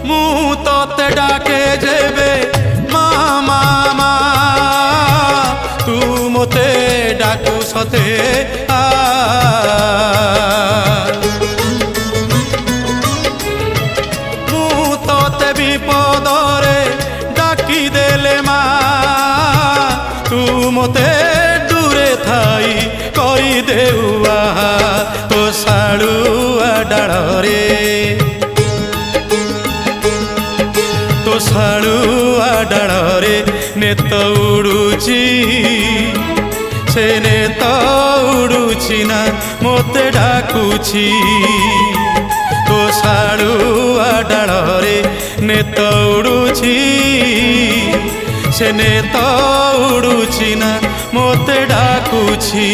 ମୁଁ ତତେ ଡାକେ ଯେବେ ମା ମା ମା ତୁ ମୋତେ ଡାକୁ ସତେ ଆ ମୁଁ ତତେ ବିପଦରେ ଡାକି ଦେଲେ ମା ତୁ ମୋତେ ଦୂରେ ଥାଇ କରିଦେଉଆ ତୋ ଶାଳୁଆ ଡାଳରେ ତୋ ଶାଳୁଆ ଡାଳରେ ନେତ ଉଡୁଛି ସେ ନେତ ଉଡୁଛି ନା ମୋତେ ଡାକୁଛି ତୋ ଶାଳୁଆ ଡାଳରେ ନେତ ଉଡୁଛି ସେ ନେତ ଉଡୁଛି ନା ମୋତେ ଡାକୁଛି।